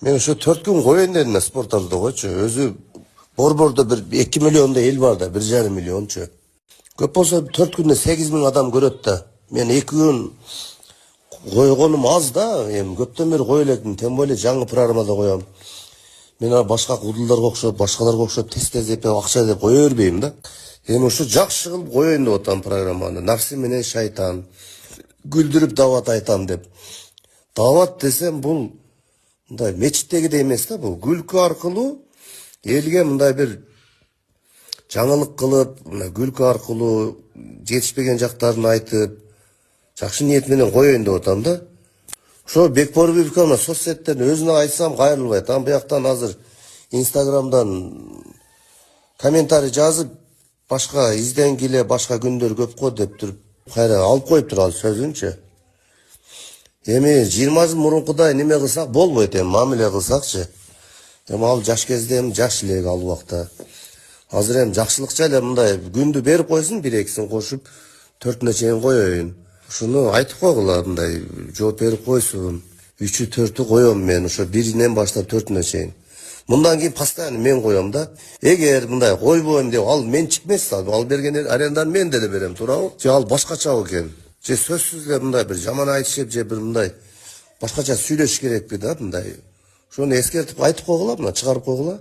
Мен ошо 4 күн коеюн дедим да спорттарды койчу. Өзү борбордо бир 2 миллиондой эл бар да, 1,5 миллиончу. Көп болсо 4 күндө 8 миң адам көрөт да. Мен 2 күн койгонум аз да, эми көптөн бери кое электим, тем более жаңы программада коем. Мен башка кудулдарга окшоп, башкаларга окшоп тез эпе акча деп кое бербейм да. Эми ушу жакшы кылып коеюн деп атам программаны. Нафси менен шайтан, күлдүрүп дават айтам деп. Дават десем бул мындай мечиттегидей эмес да, бул күлкү аркылуу элге мындай бир жаңылык кылып, күлкү аркылуу жетишпеген жактарын айтып, жакшы ниет менен коеюн деп атам да. Ошо Бекборбиевка соцсеттерин өзүнө айтсам кайрылбайт. Ан буяктан азыр Инстаграмдан комментарий жазып, башка изденгиле, башка күндөр көп го деп туруп, кайра алып коюптур ал сөзүнчү. Эми 20 жыл мурункудай неме кылсак болбойт, эми мамиле кылсакчы. Эми ал жаш кезде жаш элек ал убакта. Азыр эми жакшылыкча эле мындай күндү берип койсун, 1-2син кошуп 4-үнө чейин коеюн. Ушуну айтып койгула, мындай жооп берип койсун. 3-4 коем мен, ошо 1-ден баштап 4-үнө чейин. Мындан кийин постоянно мен коем да. Эгер мындай койбойм деп ал менчик эмес, ал берген аренданы мен деле берем, туурабы? Же ал башкача экен? Же сөзсүз эле мындай бир жаман айтышып, же бир мындай башкача сүйлөшүш керекпи да, мындай. Ошону эскертип айтып койгула, мына чыгарып койгула.